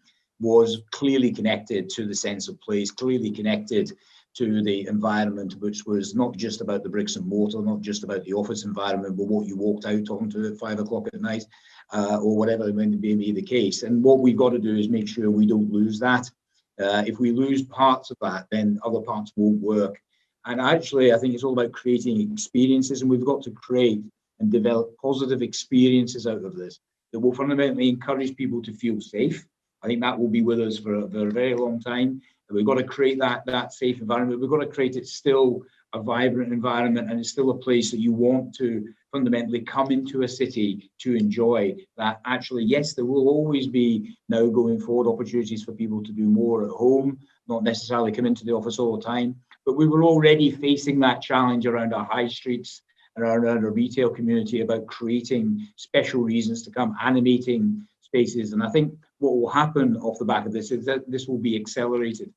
[SPEAKER 5] was clearly connected to the sense of place, clearly connected to the environment, which was not just about the bricks and mortar, not just about the office environment, but what you walked out onto at 5 o'clock at night, or whatever may be the case. And what we've got to do is make sure we don't lose that. If we lose parts of that, then other parts won't work. And actually, I think it's all about creating experiences, and we've got to create and develop positive experiences out of this that will fundamentally encourage people to feel safe. I think that will be with us for a very long time. And we've got to create that safe environment. We've got to create it still a vibrant environment, and it's still a place that you want to fundamentally come into a city to enjoy. That actually, yes, there will always be now going forward opportunities for people to do more at home, not necessarily come into the office all the time. But we were already facing that challenge around our high streets, around our retail community, about creating special reasons to come, animating spaces. And I think what will happen off the back of this is that this will be accelerated.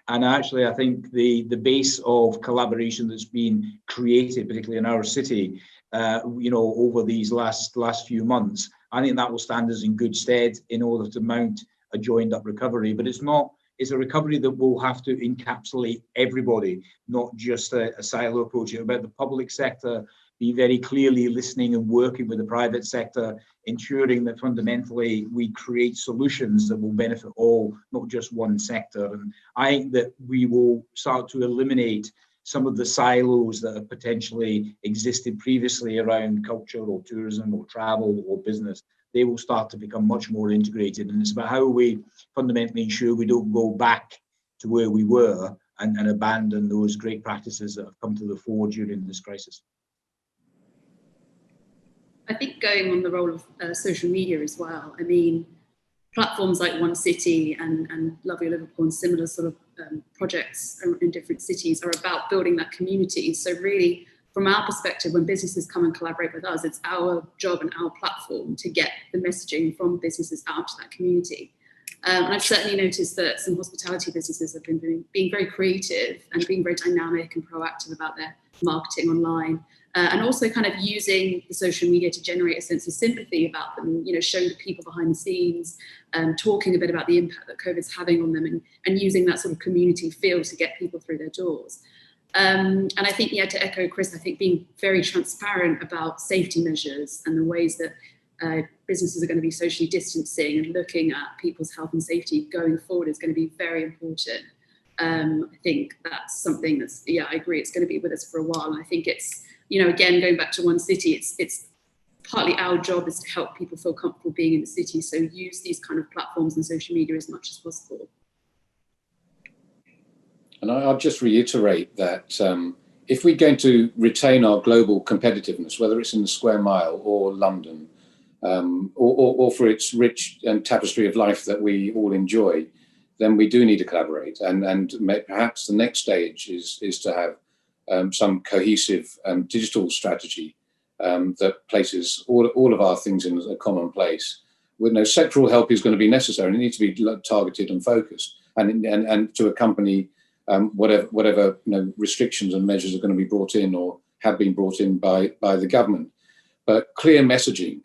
[SPEAKER 5] And actually, I think the base of collaboration that's been created, particularly in our city, over these last few months, I think that will stand us in good stead in order to mount a joined up recovery. But it's a recovery that will have to encapsulate everybody, not just a silo approach. About the public sector, be very clearly listening and working with the private sector, ensuring that fundamentally we create solutions that will benefit all, not just one sector. And I think that we will start to eliminate some of the silos that have potentially existed previously around culture or tourism or travel or business. They will start to become much more integrated. And it's about how we fundamentally ensure we don't go back to where we were and abandon those great practices that have come to the fore during this crisis.
[SPEAKER 6] I think going on the role of social media as well, I mean, platforms like One City and Love Your Liverpool and similar sort of projects in different cities are about building that community. So really, from our perspective, when businesses come and collaborate with us, it's our job and our platform to get the messaging from businesses out to that community. And I've certainly noticed that some hospitality businesses have been being very creative and being very dynamic and proactive about their marketing online. and also kind of using the social media to generate a sense of sympathy about them, you know, showing the people behind the scenes, talking a bit about the impact that COVID's having on them, and using that sort of community feel to get people through their doors. And I think, yeah, to echo Chris, I think being very transparent about safety measures and the ways that businesses are going to be socially distancing and looking at people's health and safety going forward is going to be very important. I think that's something that's, yeah, I agree, it's going to be with us for a while. And I think it's, you know, again, going back to One City, it's partly our job is to help people feel comfortable being in the city. So use these kind of platforms and social media as much as possible.
[SPEAKER 4] And I'll just reiterate that if we're going to retain our global competitiveness, whether it's in the square mile or London, or for its rich and tapestry of life that we all enjoy, then we do need to collaborate. And perhaps the next stage is to have some cohesive digital strategy that places all of our things in a common place. With no sectoral help is going to be necessary, and it needs to be targeted and focused, and to accompany whatever restrictions and measures are going to be brought in or have been brought in by the government. But clear messaging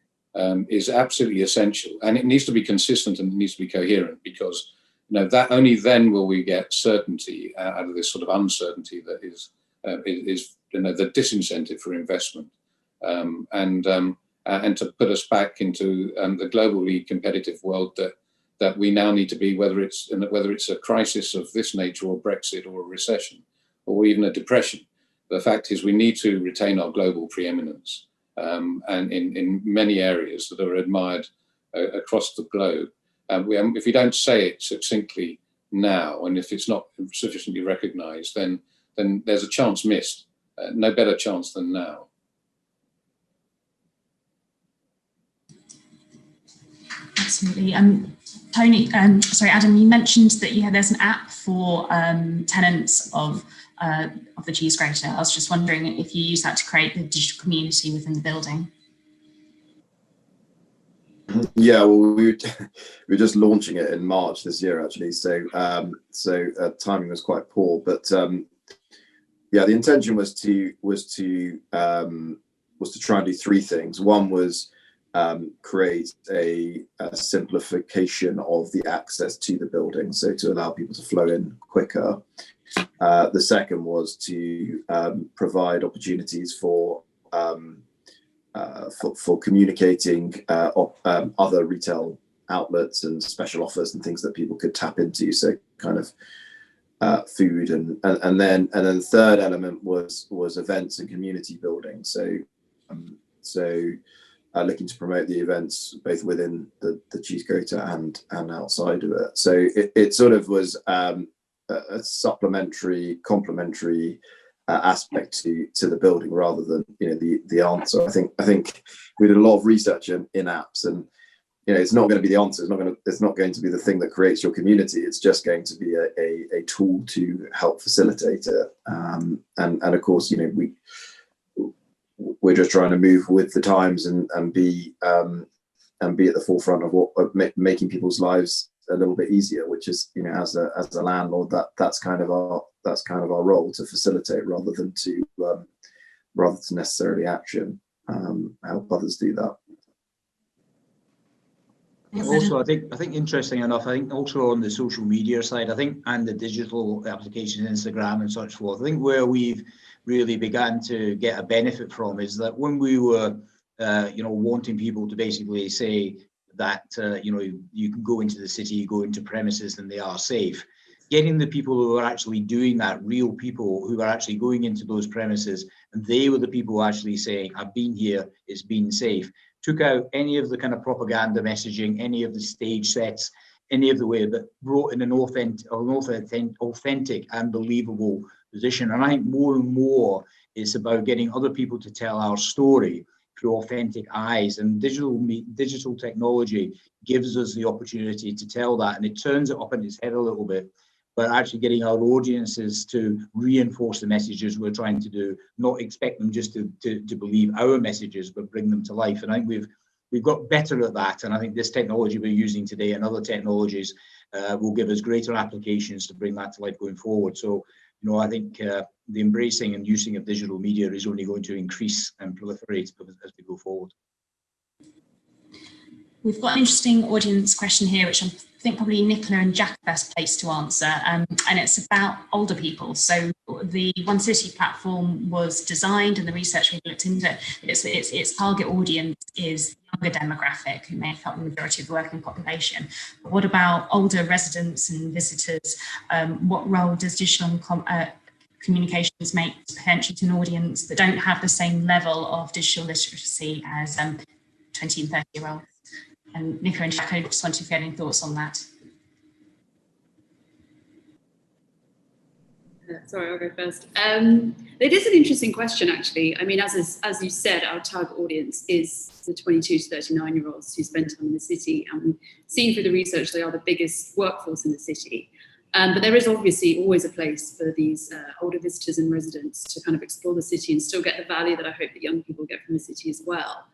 [SPEAKER 4] is absolutely essential, and it needs to be consistent and it needs to be coherent, because that only then will we get certainty out of this sort of uncertainty that is the disincentive for investment, and to put us back into the globally competitive world that we now need to be, whether it's a crisis of this nature or Brexit or a recession or even a depression. The fact is we need to retain our global preeminence, and in many areas that are admired across the globe. If we don't say it succinctly now, and if it's not sufficiently recognised, then there's a chance missed. No better chance than now.
[SPEAKER 2] Absolutely. Tony, sorry, Adam, you mentioned that there's an app for tenants of the cheese grater. I was just wondering if you use that to create the digital community within the building.
[SPEAKER 7] Yeah, well, we're just launching it in March this year, actually. So timing was quite poor, but yeah, the intention was to try and do three things. One was create a simplification of the access to the building, so to allow people to flow in quicker. The second was to provide opportunities for communicating other retail outlets and special offers and things that people could tap into. So kind of food, and then the third element was events and community building. So looking to promote the events both within the cheese grater and outside of it. So it sort of was a supplementary, complementary aspect to the building rather than the answer. I think we did a lot of research in apps, and it's not going to be the answer. It's not going to be the thing that creates your community. It's just going to be a tool to help facilitate it. And of course, we're just trying to move with the times and be at the forefront of making people's lives a little bit easier, which is as a landlord, that's kind of our role, to facilitate rather than to necessarily action, help others do that.
[SPEAKER 5] Also, I think interesting enough, I think also on the social media side, and the digital applications, Instagram and such forth, I think where we've really began to get a benefit from is that when we were, wanting people to basically say that, you can go into the city, go into premises and they are safe, getting the people who are actually doing that, real people who are actually going into those premises, and they were the people actually saying, I've been here, it's been safe, took out any of the kind of propaganda messaging, any of the stage sets, any of the way, that brought in an authentic and believable position. And I think more and more it's about getting other people to tell our story through authentic eyes, and digital technology gives us the opportunity to tell that, and it turns it up in its head a little bit, but actually getting our audiences to reinforce the messages we're trying to do, not expect them just to believe our messages, but bring them to life. And I think we've got better at that, and I think this technology we're using today and other technologies will give us greater applications to bring that to life going forward. So you know, I think the embracing and using of digital media is only going to increase and proliferate as we go forward.
[SPEAKER 2] We've got an interesting audience question here, which I think probably Nicola and Jack are best placed to answer, and it's about older people. So the One City platform was designed, and the research we looked into, its target audience is younger demographic who make up the majority of the working population. But what about older residents and visitors? What role does digital communications make potentially to an audience that don't have the same level of digital literacy as 20 and 30-year-olds? And Nicola and Jack, I just want to get any thoughts on that.
[SPEAKER 6] Sorry, I'll go first. It is an interesting question, actually. I mean, as you said, our target audience is the 22 to 39-year-olds who spend time in the city. And seen through the research, they are the biggest workforce in the city. But there is obviously always a place for these older visitors and residents to kind of explore the city and still get the value that I hope that young people get from the city as well.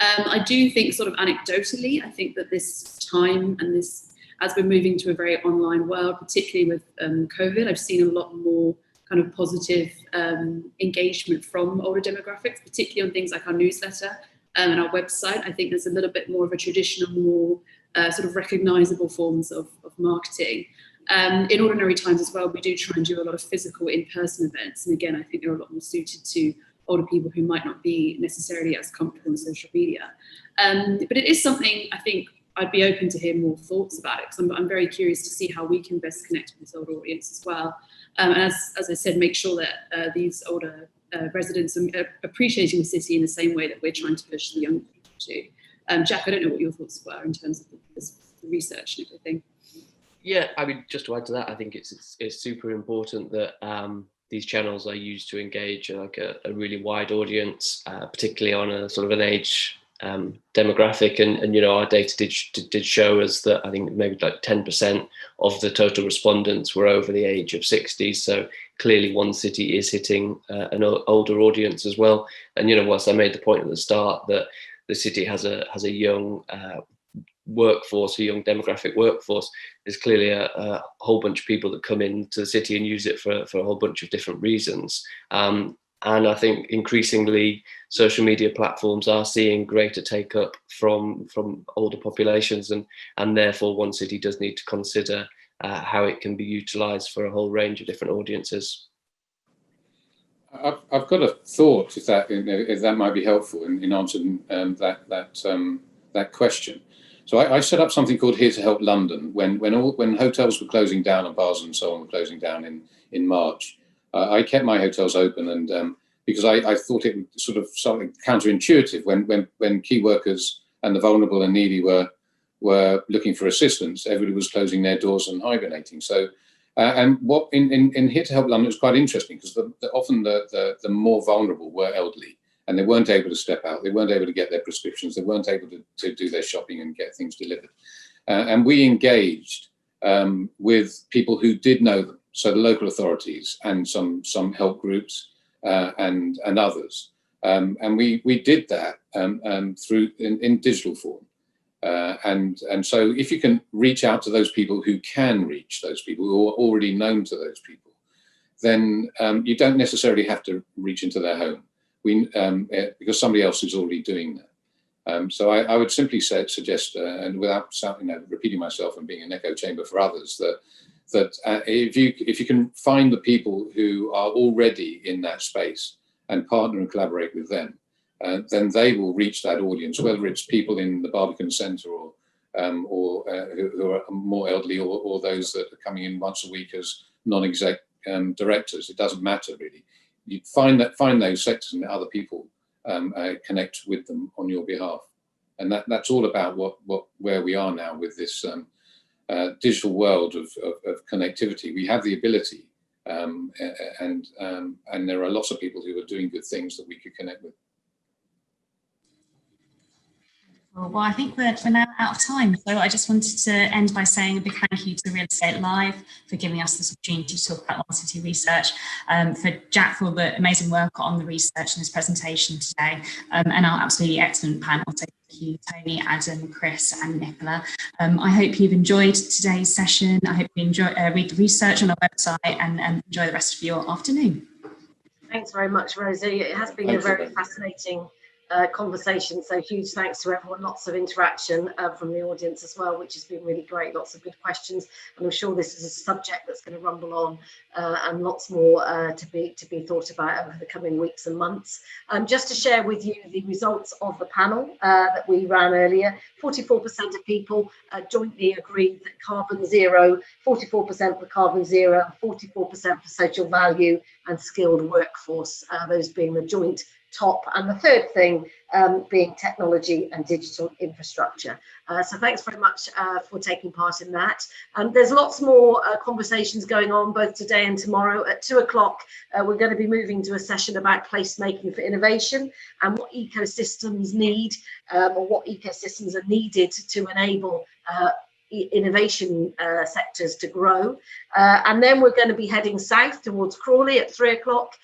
[SPEAKER 6] I do think, sort of anecdotally, I think that this time and this, as we're moving to a very online world, particularly with COVID, I've seen a lot more kind of positive engagement from older demographics, particularly on things like our newsletter and our website. I think there's a little bit more of a traditional, more sort of recognisable forms of marketing. In ordinary times as well, we do try and do a lot of physical in-person events. And again, I think they're a lot more suited to older people who might not be necessarily as comfortable in social media. But it is something I think I'd be open to hear more thoughts about it, because I'm very curious to see how we can best connect with this older audience as well. And as I said, make sure that these older residents are appreciating the city in the same way that we're trying to push the young people to. Jack, I don't know what your thoughts were in terms of the research and everything.
[SPEAKER 3] Yeah, I mean, just to add to that, I think it's super important that these channels are used to engage like a really wide audience, particularly on a sort of an age demographic. And you know, our data did show us that I think maybe like 10% of the total respondents were over the age of 60. So clearly One City is hitting an older audience as well. And you know, whilst I made the point at the start that the city has a young workforce, a young demographic workforce, there's clearly a whole bunch of people that come into the city and use it for a whole bunch of different reasons. And I think increasingly social media platforms are seeing greater take up from older populations, and therefore One City does need to consider how it can be utilised for a whole range of different audiences.
[SPEAKER 4] I've got a thought, if that might be helpful in answering that question. So I set up something called Here to Help London when hotels were closing down and bars and so on were closing down in March. I kept my hotels open, and because I thought it was sort of something counterintuitive when key workers and the vulnerable and needy were looking for assistance, everybody was closing their doors and hibernating. So and what in Here to Help London was quite interesting, because often the more vulnerable were elderly. And they weren't able to step out. They weren't able to get their prescriptions. They weren't able to do their shopping and get things delivered. And we engaged with people who did know them, so the local authorities and some help groups and others. And we did that through in digital form. And so if you can reach out to those people who can reach those people who are already known to those people, then you don't necessarily have to reach into their home. Because somebody else is already doing that. So I would simply suggest, and without repeating myself and being an echo chamber for others, that if you can find the people who are already in that space and partner and collaborate with them, then they will reach that audience, whether it's people in the Barbican Centre or who are more elderly, or those that are coming in once a week as non-exec directors. It doesn't matter really. You find those sectors and other people connect with them on your behalf, and that's all about where we are now with this digital world of connectivity. We have the ability, and there are lots of people who are doing good things that we could connect with.
[SPEAKER 2] Well, I think we're now out of time. So I just wanted to end by saying a big thank you to Real Estate Live for giving us this opportunity to talk about One City research, for Jack for the amazing work on the research in his presentation today, and our absolutely excellent panel. So thank you, Tony, Adam, Chris and Nicola. I hope you've enjoyed today's session. I hope you read the research on our website and enjoy the rest of your afternoon.
[SPEAKER 1] Thanks very much, Rosie. It has been a very fascinating conversation, so huge thanks to everyone. Lots of interaction from the audience as well, which has been really great. Lots of good questions, and I'm sure this is a subject that's going to rumble on and lots more to be thought about over the coming weeks and months. Just to share with you the results of the panel that we ran earlier. 44% of people jointly agreed that carbon zero, 44% for carbon zero, 44% for social value and skilled workforce, those being the joint top, and the third thing being technology and digital infrastructure. So thanks very much for taking part in that. There's lots more conversations going on both today and tomorrow. At 2 o'clock, we're going to be moving to a session about placemaking for innovation and what ecosystems need or what ecosystems are needed to enable innovation sectors to grow. And then we're going to be heading south towards Crawley at 3 o'clock.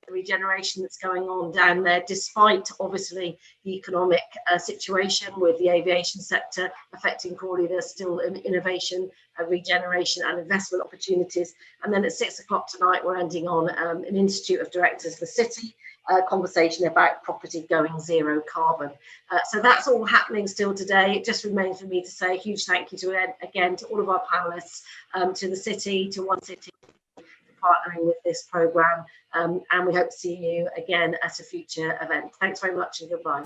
[SPEAKER 1] Regeneration that's going on down there, despite obviously the economic situation with the aviation sector affecting Crawley. There's still an innovation, regeneration and investment opportunities. And then at 6 o'clock tonight, we're ending on an Institute of Directors for City conversation about property going zero carbon. So that's all happening still today. It just remains for me to say a huge thank you again to all of our panelists, to the City, to One City, partnering with this programme, and we hope to see you again at a future event. Thanks very much and goodbye.